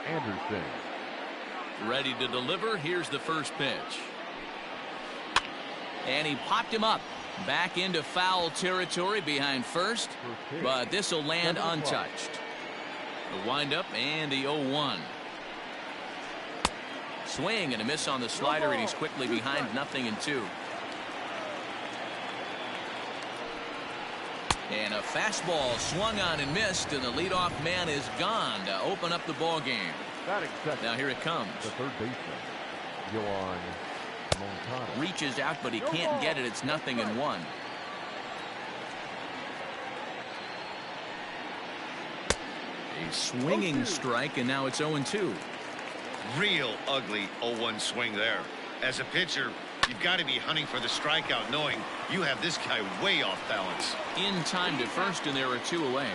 Anderson. Ready to deliver. Here's the first pitch. And he popped him up. Back into foul territory behind first. But this will land untouched. The windup and the 0-1. Swing and a miss on the slider, and he's quickly behind 0-2. And a fastball swung on and missed, and the leadoff man is gone to open up the ball game. Now here it comes. The third baseman, Yoan Moncada. Reaches out, but he can't get it. It's 0-1. A swinging strike, and now it's 0-2. Real ugly 0-1 swing there. As a pitcher, you've got to be hunting for the strikeout, knowing you have this guy way off balance. In time to first, and there are 2 away.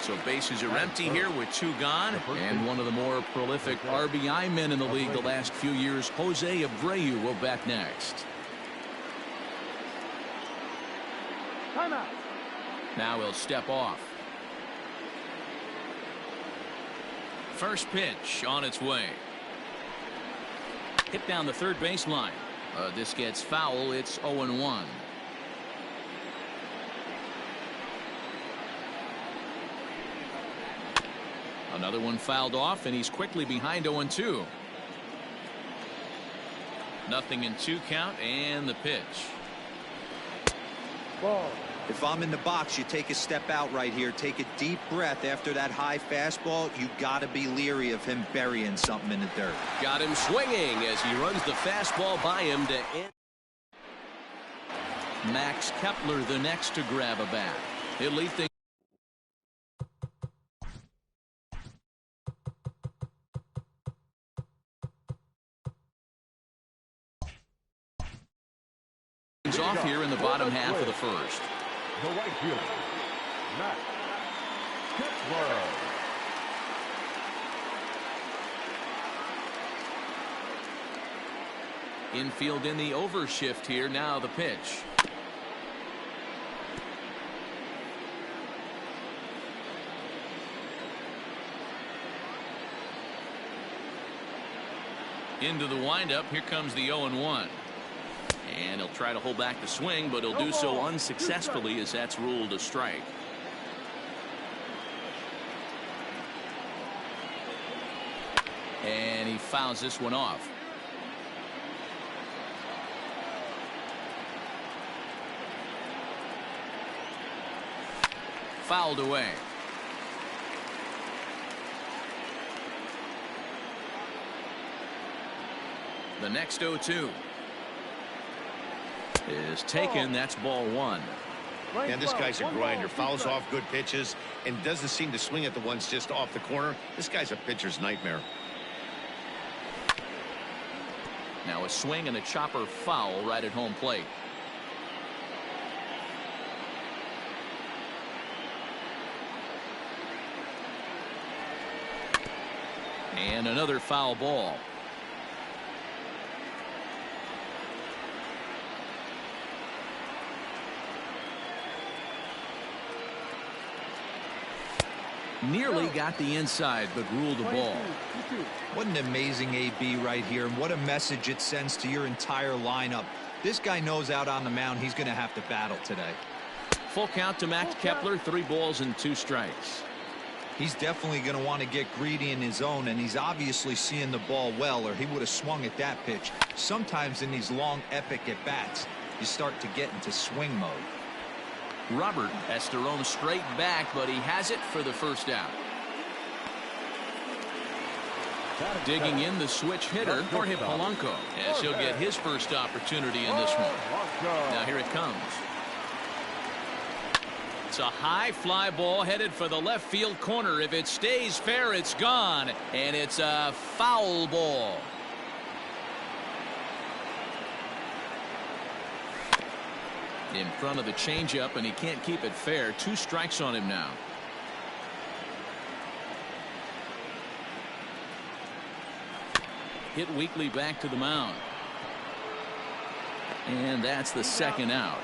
So bases are empty here with 2 gone, and one of the more prolific RBI men in the league the last few years, Jose Abreu, will bat next. Now he'll step off. First pitch on its way. Hit down the third baseline. This gets foul. It's 0-1. Another one fouled off, and he's quickly behind 0-2. 0-2 count, and the pitch. Ball. If I'm in the box, you take a step out right here. Take a deep breath after that high fastball. You got to be leery of him burying something in the dirt. Got him swinging as he runs the fastball by him to end. Max Kepler the next to grab a bat. He'll lead things off here in the bottom half of the first. The right fielder, Max Kepler. Infield in the overshift here. Now the pitch. Into the windup. Here comes the 0-1. And he'll try to hold back the swing, but he'll do so unsuccessfully as that's ruled a strike. And he fouls this one off. Fouled away. The next 0-2 is taken. That's ball 1. And this guy's a grinder. Fouls off good pitches and doesn't seem to swing at the ones just off the corner. This guy's a pitcher's nightmare. Now a swing and a chopper foul right at home plate. And another foul ball. Nearly got the inside, but ruled a ball. What an amazing AB right here, and what a message it sends to your entire lineup. This guy knows out on the mound he's going to have to battle today. Full count to Max Kepler. 3 balls and 2 strikes. He's definitely going to want to get greedy in his own, and he's obviously seeing the ball well, or he would have swung at that pitch. Sometimes in these long, epic at-bats, you start to get into swing mode. Robert has to roam straight back, but he has it for the first out. Digging in the switch hitter, Jorge Polanco, as he'll get his first opportunity in this one. Now here it comes. It's a high fly ball headed for the left field corner. If it stays fair, it's gone, and it's a foul ball. In front of the changeup, and he can't keep it fair. 2 strikes on him now. Hit weakly back to the mound. And that's the second out.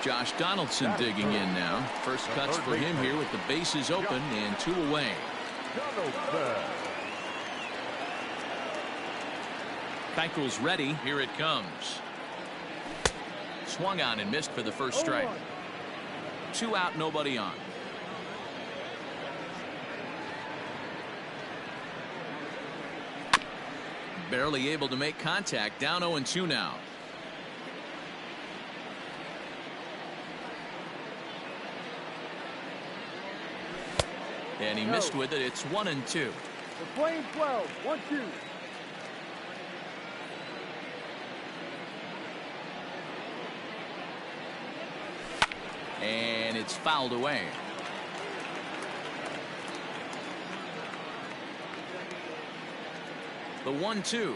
Josh Donaldson digging in now. First cuts for him here with the bases open and 2 away. Keuchel's ready. Here it comes. Swung on and missed for the first strike. 2 out, nobody on. Barely able to make contact. Down 0-2 now. And he missed with it. It's 1-2. We're playing 12. 1-2. And it's fouled away. The 1-2.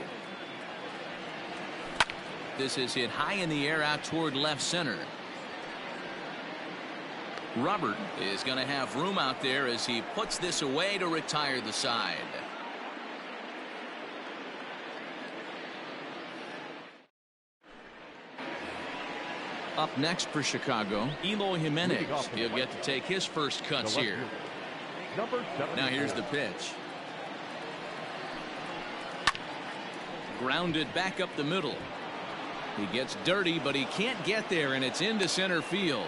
This is hit high in the air out toward left center. Robert is going to have room out there as he puts this away to retire the side. Up next for Chicago, Eloy Jimenez. He'll get to take his first cuts here. Now here's the pitch. Grounded back up the middle. He gets dirty, but he can't get there, and it's into center field.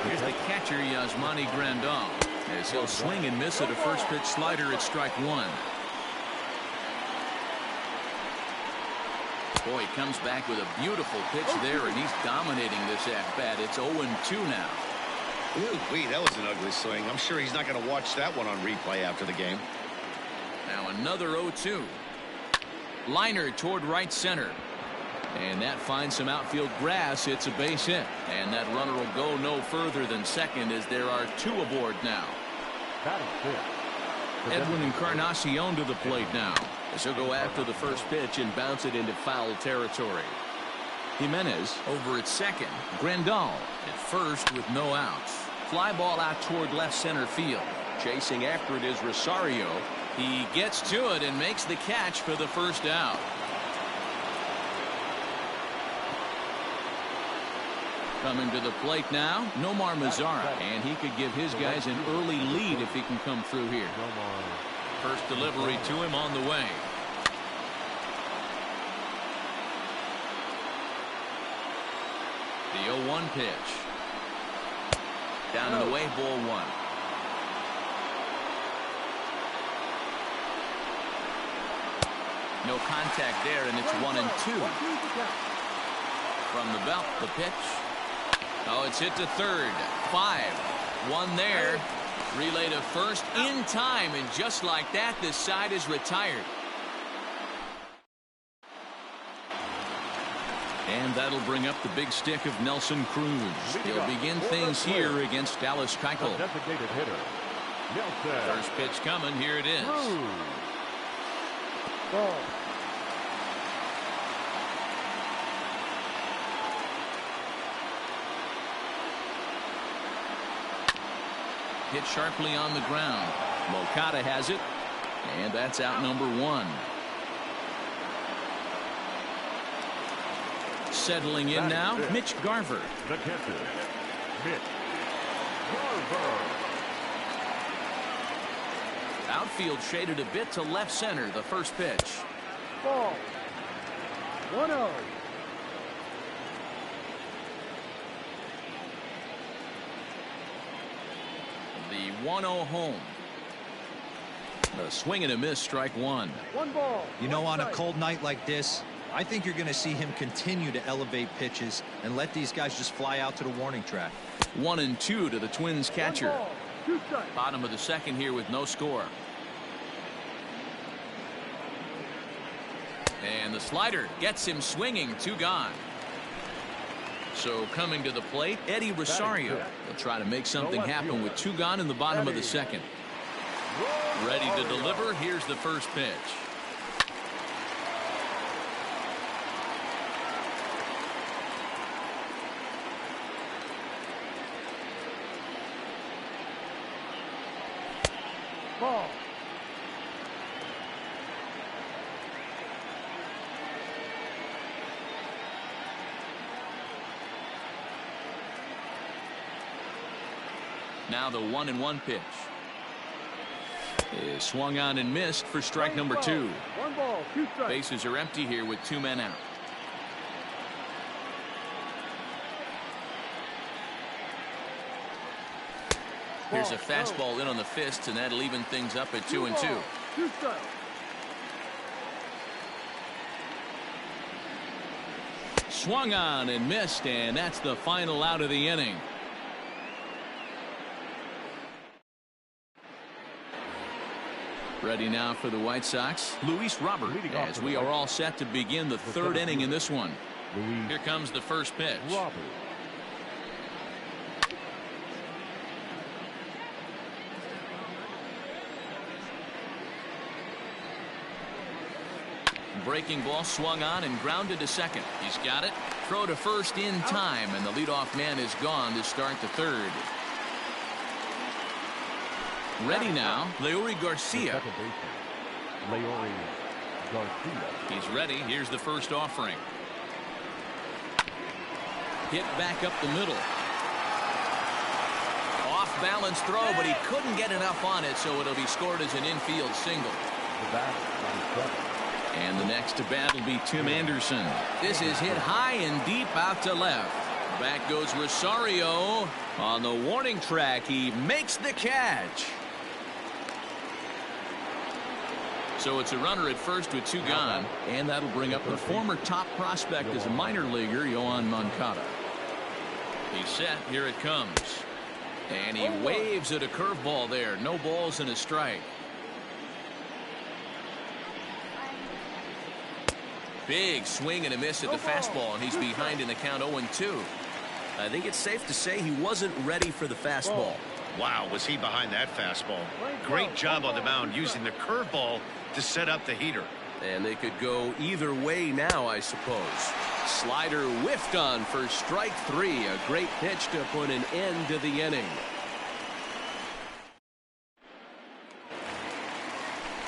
Here's the catcher, Yasmani Grandal, as he'll swing and miss at a first pitch slider at strike 1. Boy, he comes back with a beautiful pitch there, and he's dominating this at-bat. It's 0-2 now. Ooh-wee, that was an ugly swing. I'm sure he's not going to watch that one on replay after the game. Now another 0-2. Liner toward right center. And that finds some outfield grass. It's a base hit. And that runner will go no further than second as there are 2 aboard now. Edwin Encarnacion to the plate now, as he'll go after the first pitch and bounce it into foul territory. Jimenez over at second. Grandal at first with no outs. Fly ball out toward left center field. Chasing after it is Rosario. He gets to it and makes the catch for the first out. Coming to the plate now, Nomar Mazara, and he could give his guys an early lead if he can come through here. First delivery to him on the way. The 0-1 pitch. Down and away, ball 1. No contact there, and it's 1-2. From the belt, the pitch. Oh, it's hit to third. 5. 1 there. Relay to first in time, and just like that, this side is retired. And that'll bring up the big stick of Nelson Cruz. He'll begin things here against Dallas Keuchel. Designated hitter, Nelson. First pitch coming. Here it is. Ball. Hit sharply on the ground. Moncada has it, and that's out number 1. Settling in now, Mitch Garver. The catcher, Mitch Garver. Outfield shaded a bit to left center. The first pitch. Ball. 1-0. The 1-0 home. A swing and a miss, strike 1. 1 ball. You know, one on a strike. cold night like this, I think you're going to see him continue to elevate pitches and let these guys just fly out to the warning track. 1-2 to the Twins catcher. 1 ball, 2 strikes. Bottom of the second here with no score. And the slider gets him swinging. 2 gone. So coming to the plate, Eddie Rosario. He'll try to make something happen with 2 gone in the bottom of the second. Ready to deliver. Here's the first pitch. Ball. Now the 1-1 pitch is swung on and missed for strike number 2. 1 ball, 2 strikes. Bases are empty here with 2 men out. Here's a fastball in on the fists, and that'll even things up at 2-2. 2 strikes. Swung on and missed, and that's the final out of the inning. Ready now for the White Sox, Luis Robert, as we are all set to begin the 3rd inning in this one. Here comes the first pitch. Robert. Breaking ball swung on and grounded to second. He's got it. Throw to first in time, and the leadoff man is gone to start the 3rd. Ready now, Leury Garcia. Second baseman, Leury Garcia. He's ready. Here's the first offering. Hit back up the middle. Off balance throw, but he couldn't get enough on it, so it'll be scored as an infield single. The bat, number 7. And the next to bat will be Tim Anderson. This is hit high and deep out to left. Back goes Rosario. On the warning track, he makes the catch. So it's a runner at first with 2 gone, and that'll bring up the former top prospect as a minor leaguer, Yoan Moncada. He's set. Here it comes. And he waves at a curveball there. No balls and a strike. Big swing and a miss at the fastball, and he's behind in the count 0-2. I think it's safe to say he wasn't ready for the fastball. Wow, was he behind that fastball. Great job on the mound using the curveball to set up the heater. And they could go either way now, I suppose. Slider whiffed on for strike 3. A great pitch to put an end to the inning.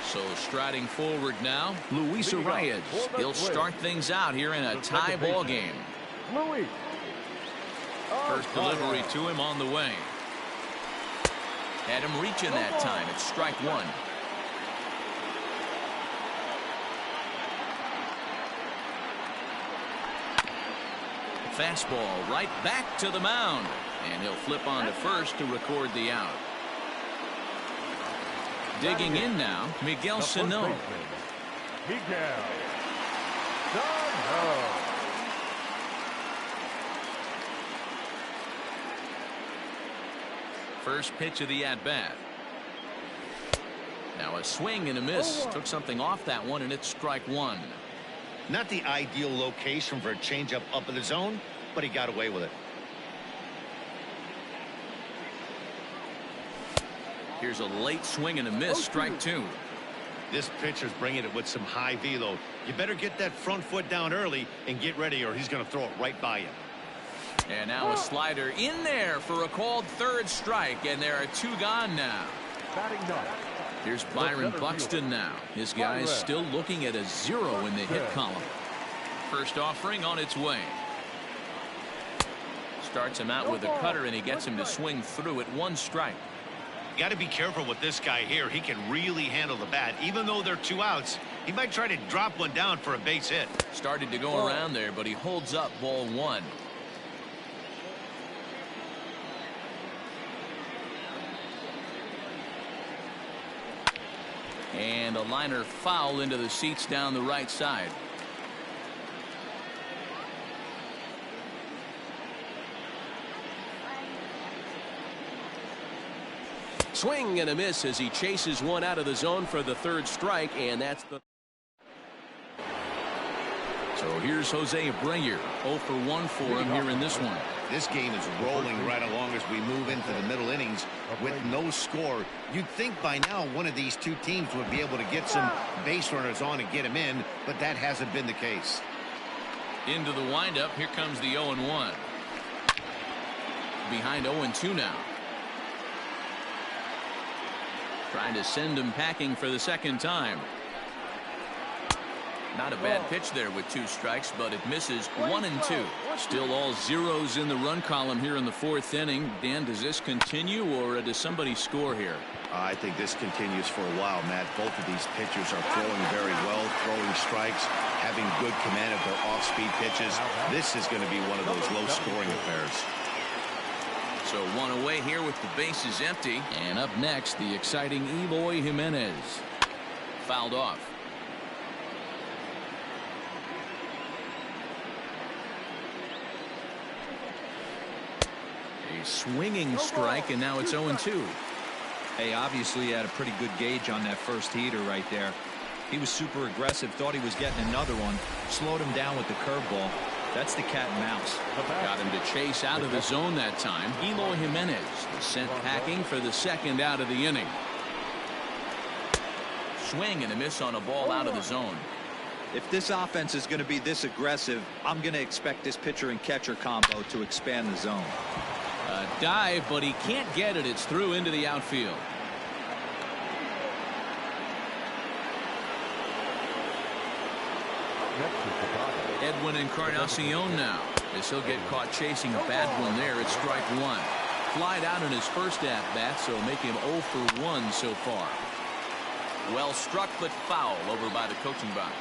So striding forward now, Luis Arias. He'll start things out here in a tie ball game. Luis. First delivery to him on the way. Had him reaching that time. It's strike 1. Fastball right back to the mound. And he'll flip on to first to record the out. Digging in now, Miguel Sano. Miguel Sano. First pitch of the at-bat. Now a swing and a miss. Took something off that one, and it's strike 1. Not the ideal location for a changeup up in the zone, but he got away with it. Here's a late swing and a miss. Strike 2. This pitcher's bringing it with some high velo. You better get that front foot down early and get ready, or he's going to throw it right by you. And now a slider in there for a called 3rd strike, and there are 2 gone now. Batting 9. Here's Byron Buxton now. His guys still looking at a 0 in the hit column. First offering on its way. Starts him out with a cutter, and he gets him to swing through at 1 strike. Got to be careful with this guy here. He can really handle the bat. Even though they're 2 outs, he might try to drop one down for a base hit. Started to go around there, but he holds up ball 1. And a liner foul into the seats down the right side. Swing and a miss as he chases one out of the zone for the 3rd strike, and that's the. So here's Jose Abreu, 0 for 1 for him here in this one. This game is rolling right along as we move into the middle innings with no score. You'd think by now one of these 2 teams would be able to get some base runners on and get them in, but that hasn't been the case. Into the windup, here comes the 0-1. Behind 0-2 now. Trying to send him packing for the 2nd time. Not a bad pitch there with 2 strikes, but it misses 1 and 2. Still all zeros in the run column here in the 4th inning. Dan, does this continue, or does somebody score here? I think this continues for a while, Matt. Both of these pitchers are throwing very well, throwing strikes, having good command of their off-speed pitches. This is going to be one of those low-scoring affairs. So 1 away here with the bases empty. And up next, the exciting Eloy Jimenez. Fouled off. A swinging strike, and now it's 0-2. Hey, obviously he had a pretty good gauge on that first heater right there. He was super aggressive, thought he was getting another one, slowed him down with the curveball. That's the cat and mouse. Got him to chase out of the zone that time. Eloy Jimenez is sent packing for the 2nd out of the inning. Swing and a miss on a ball out of the zone. If this offense is going to be this aggressive, I'm going to expect this pitcher and catcher combo to expand the zone. A dive, but he can't get it. It's through into the outfield. Edwin Encarnacion now, as he'll get caught chasing a bad one there. It's strike 1. Flied out in his first at-bat, so make him 0 for 1 so far. Well struck, but foul over by the coaching box.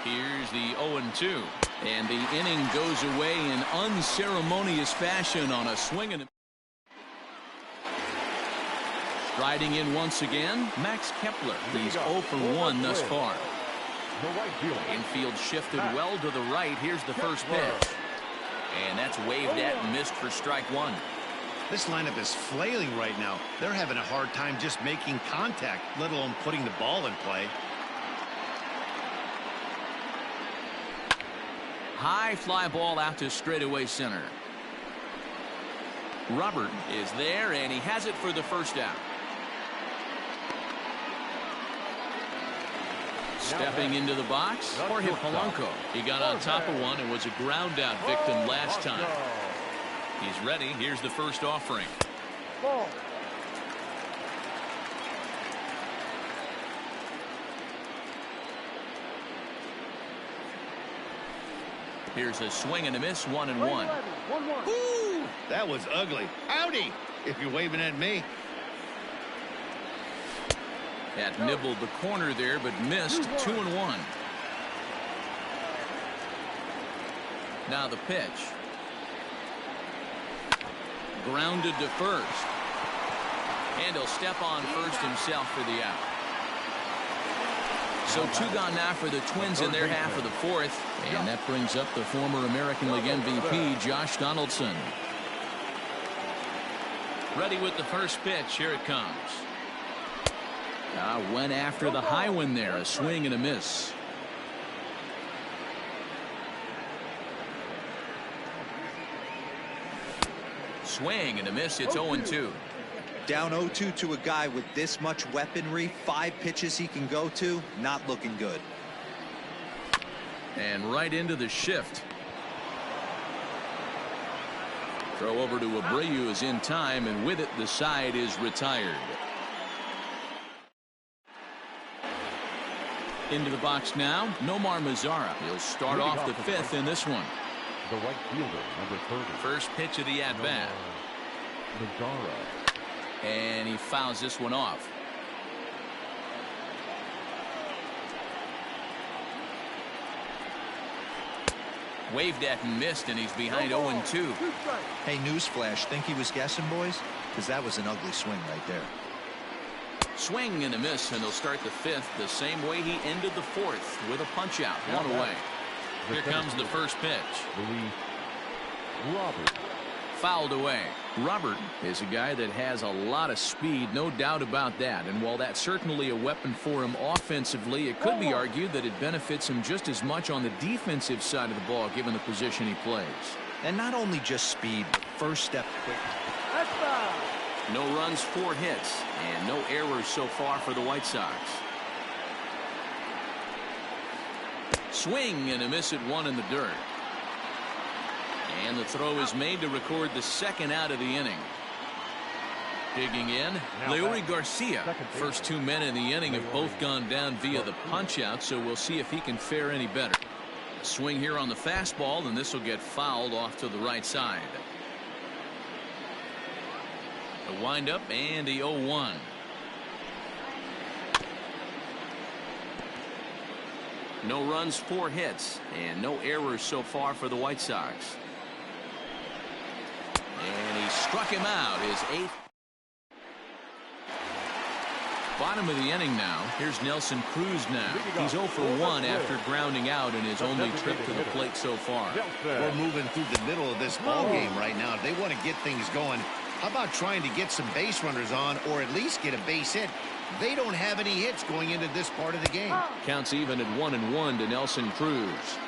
Here's the 0-2. And the inning goes away in unceremonious fashion on a swing and a... Striding in once again, Max Kepler. He's 0 for 1 thus far. Infield shifted well to the right. Here's the first pitch. And that's waved at and missed for strike 1. This lineup is flailing right now. They're having a hard time just making contact, let alone putting the ball in play. High fly ball out to straightaway center. Robert is there, and he has it for the first out. Stepping into the box, Jorge Polanco. He got on top of one and was a ground out victim last time. He's ready. Here's the first offering. Ball. Here's a swing and a miss, 1-1. 1-1. Ooh, that was ugly. Howdy, if you're waving at me. That nibbled the corner there, but missed. 2-1. Now the pitch. Grounded to first. And he'll step on first himself for the out. So 2 gone now for the Twins in their half of the 4th. And that brings up the former American League MVP, Josh Donaldson. Ready with the first pitch. Here it comes. Went after the high one there. A swing and a miss. Swing and a miss. It's 0-2. Down 0-2 to a guy with this much weaponry, 5 pitches he can go to, not looking good. And right into the shift. Throw over to Abreu is in time, and with it the side is retired. Into the box now, Nomar Mazara. He'll start off the 5th in this one. The right fielder, number 30. First pitch of the at-bat. Mazara. And he fouls this one off. Waved at and missed, and he's behind 0-2. Hey, newsflash, think he was guessing, boys? Because that was an ugly swing right there. Swing and a miss, and he'll start the 5th the same way he ended the 4th with a punch out. 1 away. Here comes the first pitch. Robert. Fouled away. Robert is a guy that has a lot of speed, no doubt about that. And while that's certainly a weapon for him offensively, it could be argued that it benefits him just as much on the defensive side of the ball, given the position he plays. And not only just speed, but first step quick. That's foul. No runs, 4 hits, and no errors so far for the White Sox. Swing and a miss at 1 in the dirt. And the throw is made to record the 2nd out of the inning. Digging in, Leury Garcia. First 2 men in the inning have both gone down via the punch-out, so we'll see if he can fare any better. A swing here on the fastball, and this will get fouled off to the right side. The windup and the 0-1. No runs, 4 hits, and no errors so far for the White Sox. And he struck him out, his 8th. Bottom of the inning now. Here's Nelson Cruz now. He's 0 for 1 after grounding out in his only trip to the plate so far. We're moving through the middle of this ball game right now. They want to get things going. How about trying to get some base runners on, or at least get a base hit? They don't have any hits going into this part of the game. Counts even at 1-1 to Nelson Cruz.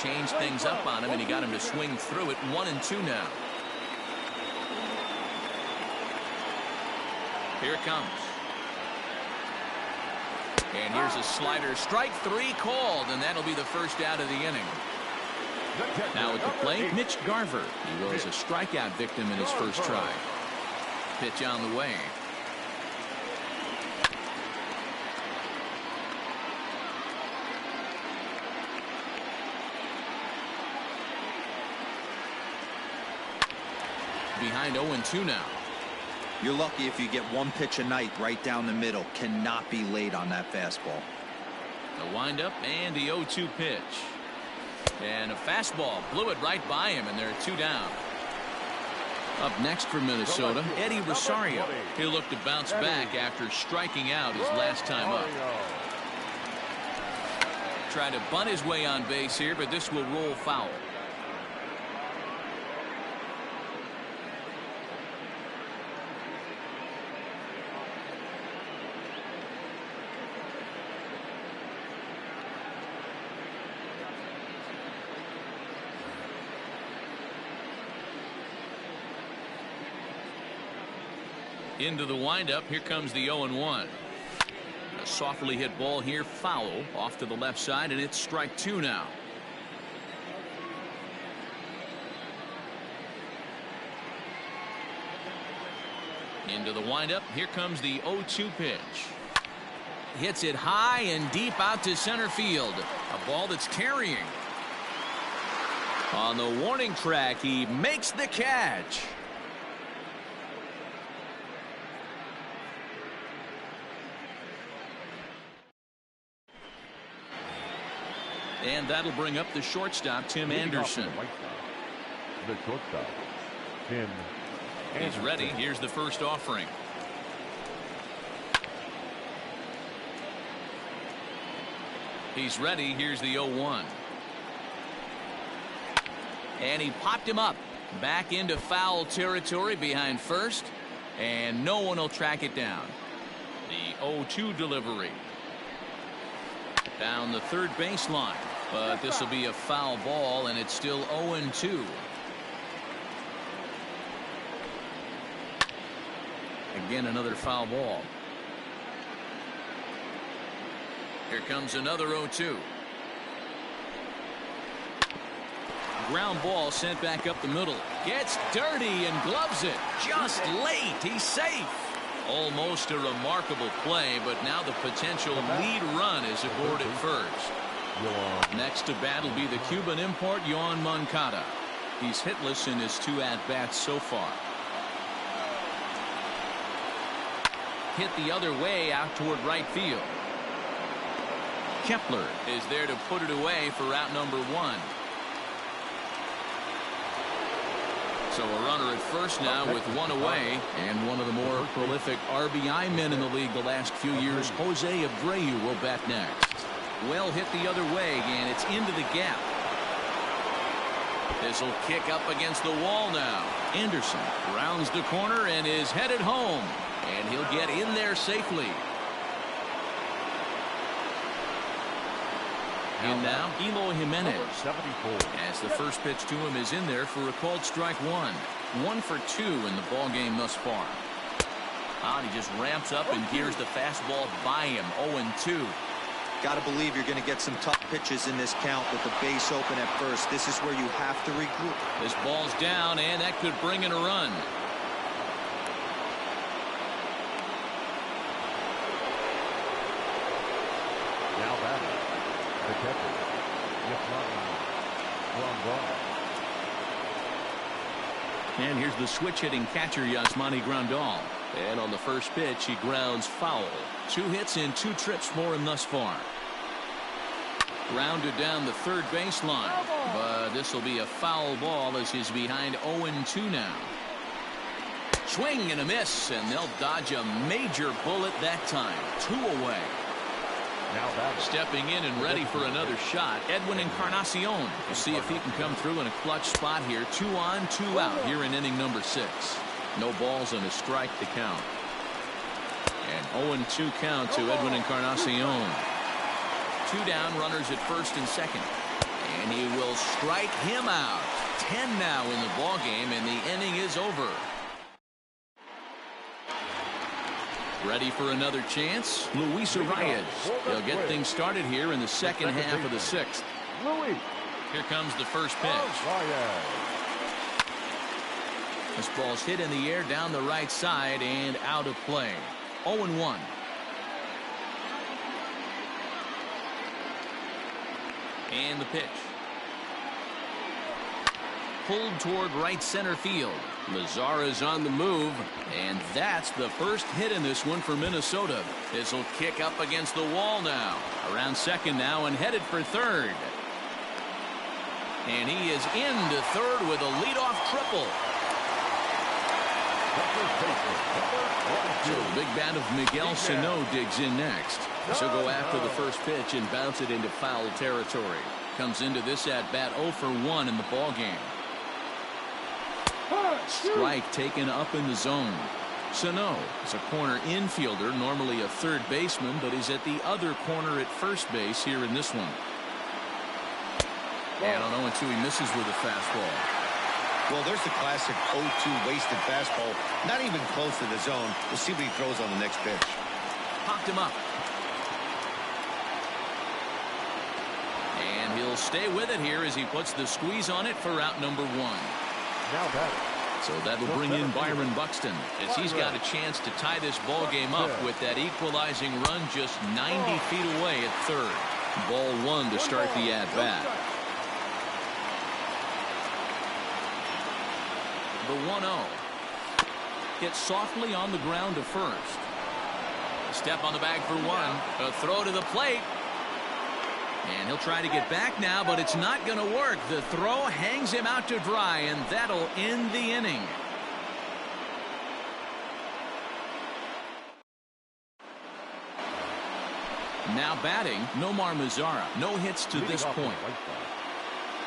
Changed things up on him, and he got him to swing through it. 1-2 now. Here it comes. And here's a slider. Strike 3 called, and that'll be the first out of the inning. Now at the plate, Mitch Garver. He was a strikeout victim in his first try. Pitch on the way. Behind 0-2 now. You're lucky if you get 1 pitch a night right down the middle. Cannot be late on that fastball. The windup and the 0-2 pitch. And a fastball blew it right by him, and they're 2 down. Up next for Minnesota, Eddie Rosario. He'll look to bounce back after striking out his last time up. Tried to bunt his way on base here, but this will roll foul. Into the windup. Here comes the 0-1. A softly hit ball here, foul off to the left side, and it's strike 2 now. Into the windup. Here comes the 0-2 pitch. Hits it high and deep out to center field. A ball that's carrying. On the warning track, he makes the catch. And that'll bring up the shortstop, Tim Anderson. The shortstop, Tim Anderson. He's ready. Here's the first offering. He's ready. Here's the 0-1. And he popped him up. Back into foul territory behind first. And no one will track it down. The 0-2 delivery. Down the third baseline. But this will be a foul ball, and it's still 0-2. Again, another foul ball. Here comes another 0-2. Ground ball sent back up the middle. Gets dirty and gloves it. Just late. He's safe. Almost a remarkable play, but now the potential lead run is aboard at first. Next to bat will be the Cuban import, Yoan Moncada. He's hitless in his 2 at-bats so far. Hit the other way out toward right field. Kepler is there to put it away for out number 1. So a runner at first now with 1 away, and one of the more prolific RBI men in the league the last few years, Jose Abreu, will bat next. Well hit the other way, and it's into the gap. This will kick up against the wall now. Anderson rounds the corner and is headed home, and he'll get in there safely. In now, Eloy Jimenez. As the first pitch to him is in there for a called strike 1. 1 for 2 in the ball game thus far. And he just ramps up and gears the fastball by him. 0-2. Got to believe you're going to get some tough pitches in this count with the base open at first. This is where you have to regroup. This ball's down, and that could bring in a run. Now batting, the catcher, Yasmani Grandal. And here's the switch-hitting catcher, Yasmani Grandal. And on the first pitch, he grounds foul. 2 hits in 2 trips for him thus far. Grounded down the third baseline. But this will be a foul ball as he's behind 0-2 now. Swing and a miss, and they'll dodge a major bullet that time. 2 away. Now batting. Stepping in and ready for another shot, Edwin Encarnacion. We'll see if he can come through in a clutch spot here. 2 on, 2 out here in inning number 6. No balls and a strike to count. And 0-2 count to Edwin Encarnacion. 2 down, runners at first and second. And he will strike him out. 10 now in the ball game, and the inning is over. Ready for another chance? Luis Arias. They'll get things started here in the second half of the 6th. Louis. Here comes the first pitch. Arias. This ball's hit in the air down the right side and out of play. 0-1. And the pitch. Pulled toward right center field. Mazara's on the move, and that's the first hit in this one for Minnesota. This will kick up against the wall now. Around second now and headed for third. And he is into third with a leadoff triple. So the big bat of Miguel Sano digs in next. He'll go after the first pitch and bounce it into foul territory. Comes into this at bat 0 for 1 in the ball game. Strike taken up in the zone. Sano is a corner infielder, normally a third baseman, but he's at the other corner at first base here in this one. And on 0-2, he misses with a fastball. Well, there's the classic 0-2 wasted fastball. Not even close to the zone. We'll see what he throws on the next pitch. Popped him up. And he'll stay with it here as he puts the squeeze on it for out number 1. Now batting. So that'll bring in Byron Buxton as he's got a chance to tie this ball game up with that equalizing run just 90 feet away at third. Ball 1 to start the at-bat. The 1-0. Hit softly on the ground to first. A step on the bag for 1. A throw to the plate. And he'll try to get back now, but it's not going to work. The throw hangs him out to dry, and that'll end the inning. Now batting, Nomar Mazara. No hits to this point.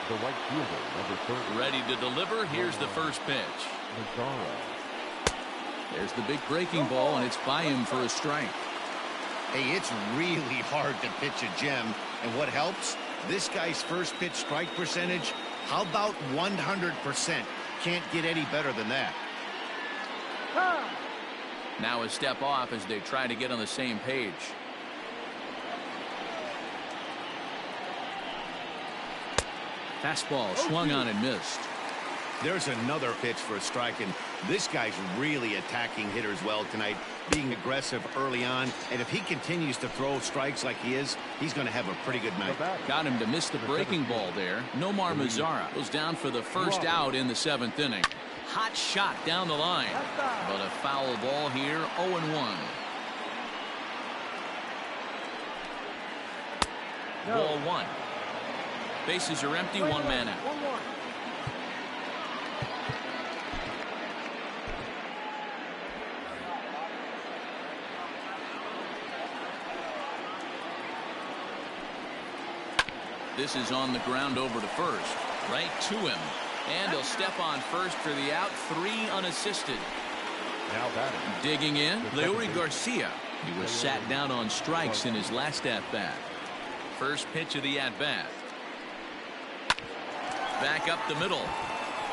The right fielder, number 30. Ready to deliver. Here's the first pitch. Mazara. There's the big breaking ball, and it's by him for a strike. Hey, it's really hard to pitch a gem. And what helps? This guy's first pitch strike percentage, how about 100%? Can't get any better than that. Now a step off as they try to get on the same page. Fastball swung on and missed. There's another pitch for a strike, and this guy's really attacking hitters well tonight, being aggressive early on, and if he continues to throw strikes like he is, he's going to have a pretty good night. Got him to miss the breaking ball there. Nomar Mazara goes down for the first out in the 7th inning. Hot shot down the line, but a foul ball here. 0-1. Ball 1. Bases are empty, 1 man out. This is on the ground over to first. Right to him. And he'll step on first for the out. 3 unassisted. Now batting. Digging in, Leury Garcia. He was sat down on strikes in his last at-bat. First pitch of the at-bat. Back up the middle.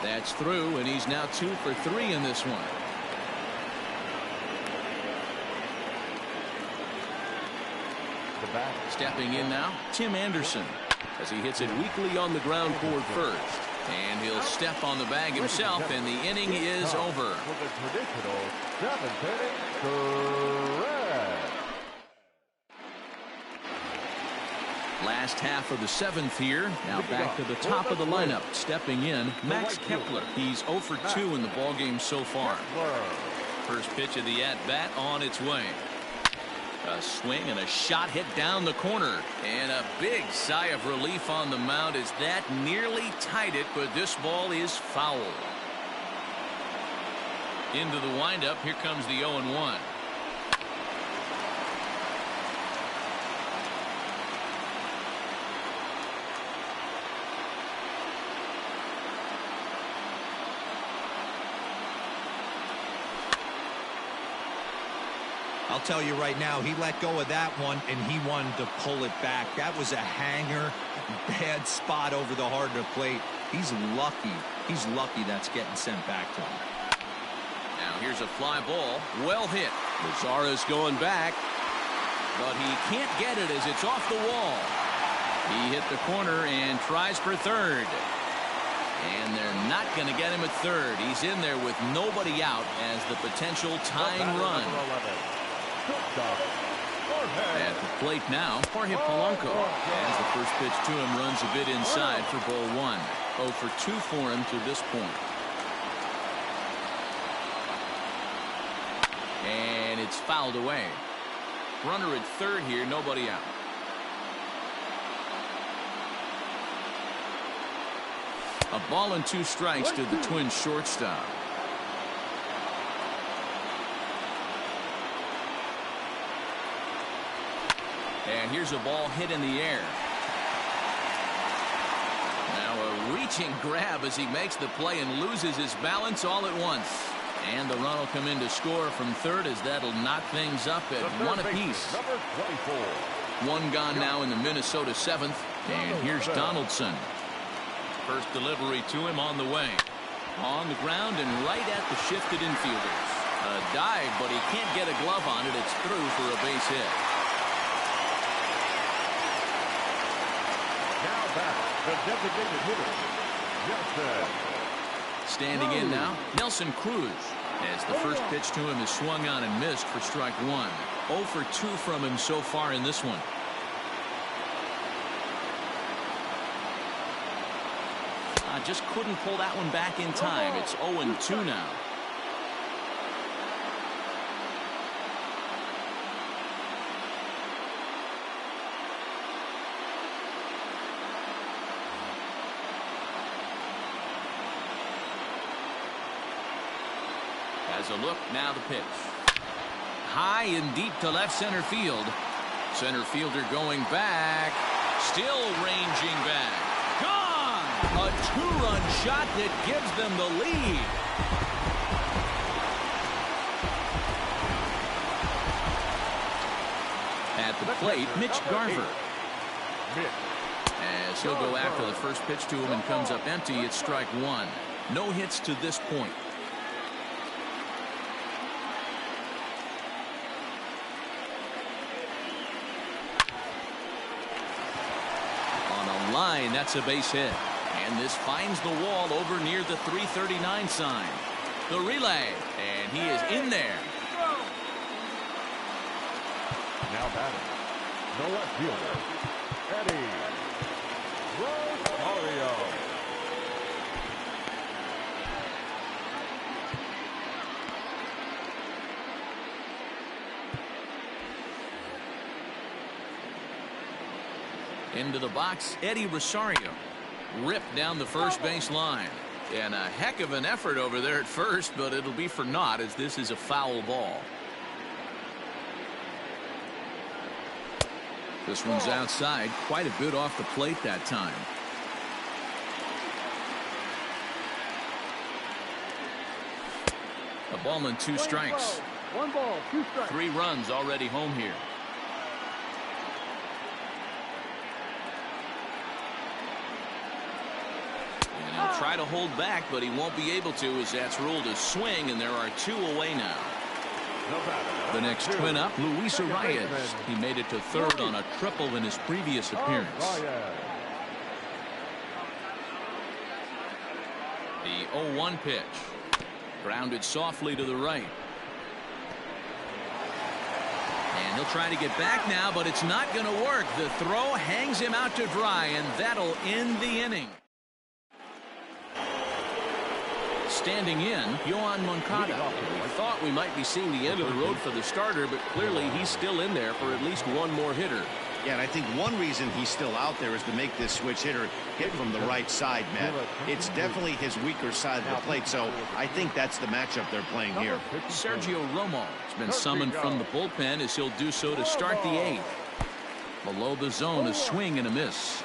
That's through, and he's now 2 for 3 in this one. bat. Stepping in now, Tim Anderson, as he hits it weakly on the ground toward first. And he'll step on the bag himself, and the inning is over. With a traditional seventh inning correct. Last half of the seventh here. Now back to the top of the lineup. Stepping in, Max Kepler. He's 0 for 2 in the ballgame so far. First pitch of the at-bat on its way. A swing and a shot hit down the corner. And a big sigh of relief on the mound as that nearly tied it, but this ball is foul. Into the windup. Here comes the 0-1. I'll tell you right now, he let go of that one, and he wanted to pull it back. That was a hanger, bad spot over the heart of the plate. He's lucky. He's lucky that's getting sent back to him. Now here's a fly ball. Well hit. Mazara's going back, but he can't get it as it's off the wall. He hit the corner and tries for third. And they're not going to get him at third. He's in there with nobody out as the potential tying run. At the plate now, Jorge Polanco, as the first pitch to him runs a bit inside for ball one. 0 for 2 for him to this point. And it's fouled away. Runner at third here, nobody out. A ball and 2 strikes to the Twins shortstop. And here's a ball hit in the air. Now a reaching grab as he makes the play and loses his balance all at once. And the run will come in to score from third as that'll knock things up at 1 apiece. Number 24. 1 gone now in the Minnesota 7th. And here's Donaldson. First delivery to him on the way. On the ground and right at the shifted infielders. A dive, but he can't get a glove on it. It's through for a base hit. Now back, the designated hitter, Nelson. Standing in now, Nelson Cruz, as the first pitch to him is swung on and missed for strike 1. 0 for 2 from him so far in this one. Just couldn't pull that one back in time. It's 0-2 now. As a look, now the pitch. High and deep to left center field. Center fielder going back. Still ranging back. Gone! A 2-run shot that gives them the lead. At the plate, Mitch Garver. As he'll go after the first pitch to him and comes up empty, it's strike 1. No hits to this point. Line, that's a base hit, and this finds the wall over near the 339 sign. The relay, and he is in there. Now batting, the left fielder, Eddie Rosario. Into the box, Eddie Rosario. Ripped down the first base line. And a heck of an effort over there at first, but it'll be for naught as this is a foul ball. This one's outside, quite a bit off the plate that time. A ball and 2 strikes. 1 ball, 2 strikes. 3 runs already home here. He'll try to hold back, but he won't be able to as that's ruled a swing, and there are 2 away now. The next twin up, Luis Arias. He made it to third on a triple in his previous appearance. The 0-1 pitch. Grounded softly to the right. And he'll try to get back now, but it's not going to work. The throw hangs him out to dry, and that'll end the inning. Standing in, Yoan Moncada. We thought we might be seeing the end of the road for the starter, but clearly he's still in there for at least one more hitter. Yeah, and I think one reason he's still out there is to make this switch hitter hit from the right side, Matt. It's definitely his weaker side of the plate, so I think that's the matchup they're playing here. Sergio Romo has been summoned from the bullpen as he'll do so to start the 8th. Below the zone, a swing and a miss.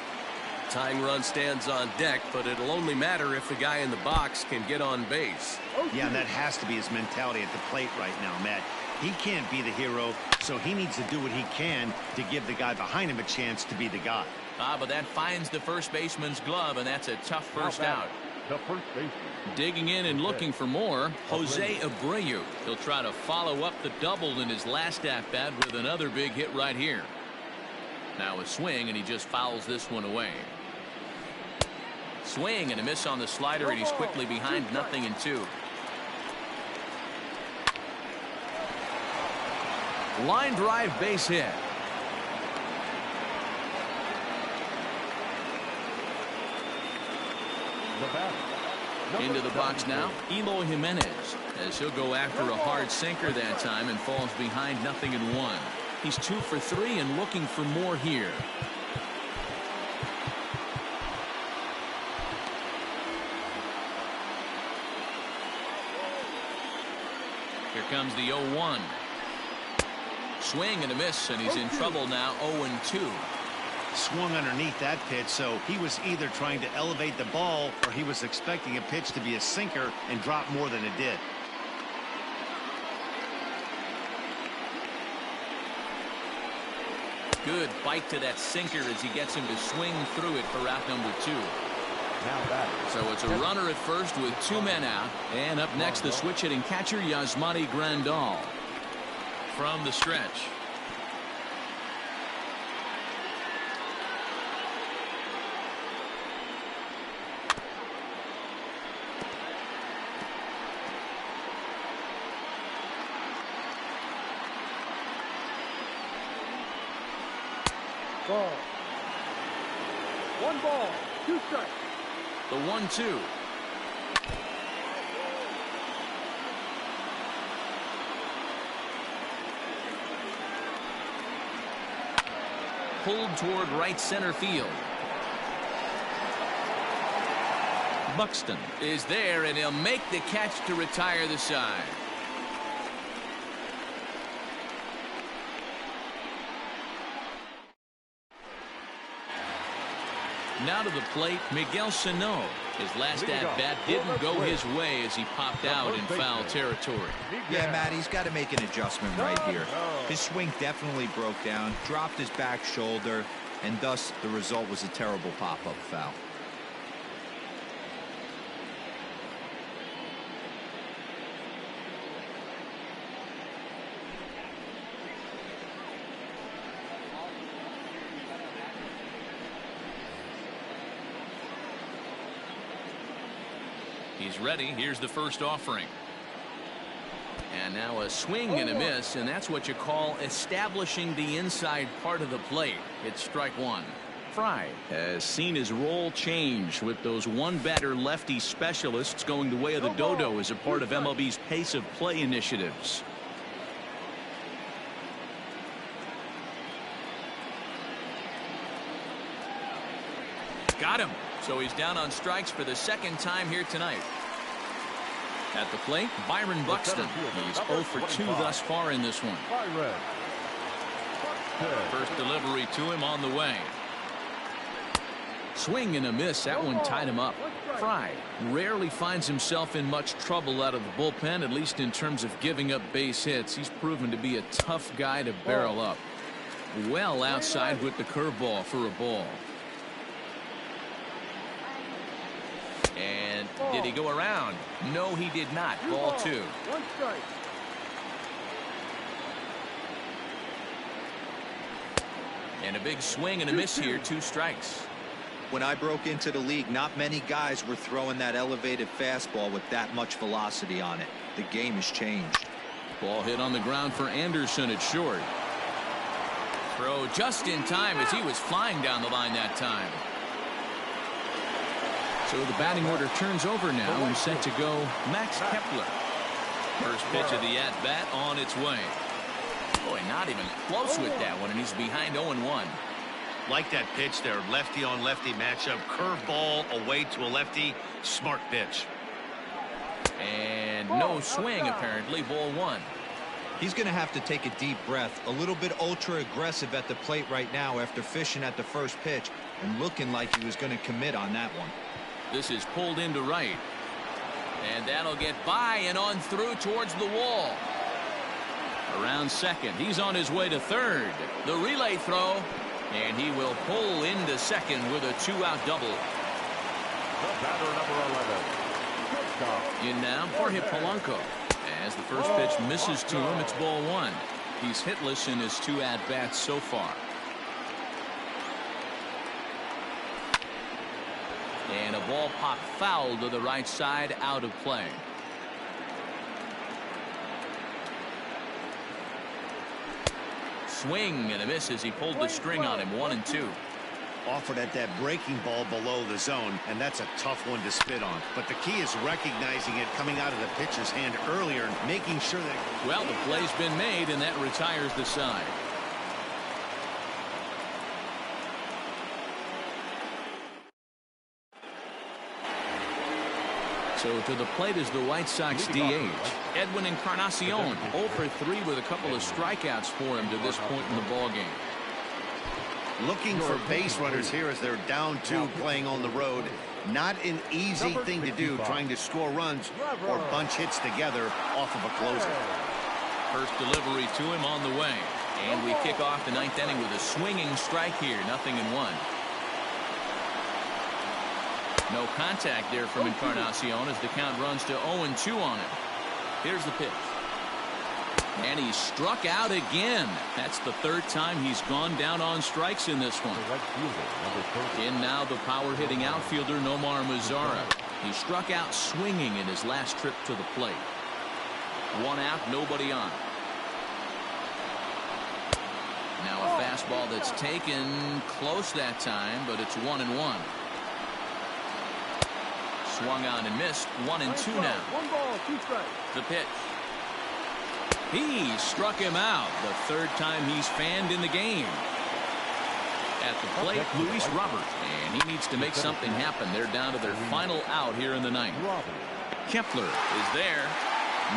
Tying run stands on deck, but it'll only matter if the guy in the box can get on base. Yeah, and that has to be his mentality at the plate right now, Matt. He can't be the hero, so he needs to do what he can to give the guy behind him a chance to be the guy. But that finds the first baseman's glove, and that's a tough first out. The first baseman. Digging in and looking for more, Jose Abreu. He'll try to follow up the double in his last at-bat with another big hit right here. Now a swing, and he just fouls this one away. Swing and a miss on the slider, and he's quickly behind 0-2. Line drive base hit. Into the box now, Eloy Jimenez, as he'll go after a hard sinker that time and falls behind 0-1. He's 2 for 3 and looking for more here. Here comes the 0-1. Swing and a miss, and he's in trouble now. 0-2. Swung underneath that pitch, so he was either trying to elevate the ball or he was expecting a pitch to be a sinker and drop more than it did. Good bite to that sinker as he gets him to swing through it for out number 2. So it's a runner at first with 2 men out. And up next, the switch hitting catcher, Yasmani Grandal. From the stretch. Ball. 1 ball, 2 strikes. The 1-2. Pulled toward right center field. Buxton is there, and he'll make the catch to retire the side. Now to the plate, Miguel Sano. His last at-bat didn't go his way as he popped out in foul territory. Yeah, Matt, he's got to make an adjustment right here. His swing definitely broke down, dropped his back shoulder, and thus the result was a terrible pop-up foul. He's ready. Here's the first offering. And now a swing and a miss, and that's what you call establishing the inside part of the plate. It's strike 1. Fry has seen his role change with those one-batter lefty specialists going the way of the dodo as a part of MLB's pace of play initiatives. Got him. So he's down on strikes for the second time here tonight. At the plate, Byron Buxton. He's 0 for 2 thus far in this one. First delivery to him on the way. Swing and a miss. That one tied him up. Fry rarely finds himself in much trouble out of the bullpen, at least in terms of giving up base hits. He's proven to be a tough guy to barrel up. Well outside with the curveball for a ball. And did he go around? No, he did not. Ball 2. 1 strike. And a big swing and a miss here, 2 strikes. When I broke into the league, not many guys were throwing that elevated fastball with that much velocity on it. The game has changed. Ball hit on the ground for Anderson at short. Throw just in time as he was flying down the line that time. So the batting order turns over now and set to go Max Kepler. First pitch of the at-bat on its way. Boy, not even close with that one, and he's behind 0-1. Like that pitch there, lefty on lefty matchup, curveball away to a lefty, smart pitch. And no swing apparently, ball 1. He's going to have to take a deep breath. A little bit ultra aggressive at the plate right now after fishing at the first pitch and looking like he was going to commit on that one. This is pulled into right. And that'll get by and on through towards the wall. Around second. He's on his way to third. The relay throw. And he will pull into second with a 2-out double. The batter, number 11. In now, Jorge Polanco. As the first pitch misses to him, it's ball 1. He's hitless in his 2 at-bats so far. And a ball popped foul to the right side, out of play. Swing and a miss as he pulled the string on him. 1-2. Offered at that breaking ball below the zone, and that's a tough one to spit on. But the key is recognizing it coming out of the pitcher's hand earlier and making sure that... Well, the play's been made, and that retires the side. So to the plate is the White Sox DH, Edwin Encarnacion. 0 for 3 with a couple of strikeouts for him to this point in the ballgame. Looking for base runners here as they're down 2 playing on the road. Not an easy thing to do, trying to score runs or bunch hits together off of a closer. First delivery to him on the way. And we kick off the 9th inning with a swinging strike here. 0-1. No contact there from Encarnacion as the count runs to 0-2 on him. Here's the pitch. And he struck out again. That's the 3rd time he's gone down on strikes in this one. In now the power-hitting outfielder Nomar Mazara. He struck out swinging in his last trip to the plate. 1 out, nobody on. Now a fastball that's taken close that time, but it's 1-1. Swung on and missed. 1-2 now. 1 ball, 2 strikes. The pitch. He struck him out. The 3rd time he's fanned in the game. At the plate, Luis Robert. And he needs to make something happen. They're down to their final out here in the 9th. Kepler is there.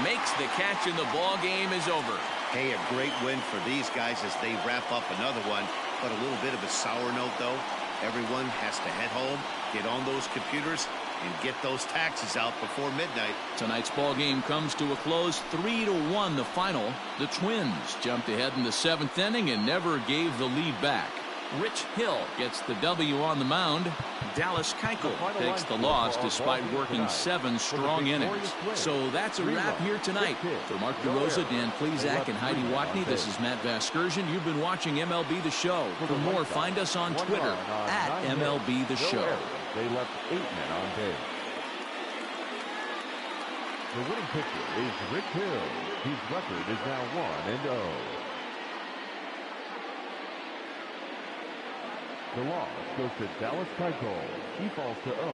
Makes the catch, and the ball game is over. Hey, a great win for these guys as they wrap up another one. But a little bit of a sour note, though. Everyone has to head home, get on those computers, and get those taxes out before midnight. Tonight's ball game comes to a close. 3-1 the final. The Twins jumped ahead in the 7th inning and never gave the lead back. Rich Hill gets the W on the mound. Dallas Keuchel takes the loss despite working 7 strong innings. So that's a wrap here tonight. For Mark DeRosa, Dan Plesac, and Heidi Watney, this is Matt Vasgersian. You've been watching MLB The Show. For more, find us on Twitter at MLB The Show. They left 8 men on base. The winning pitcher is Rich Hill. His record is now 1-0. The loss goes to Dallas Keuchel. He falls to 0.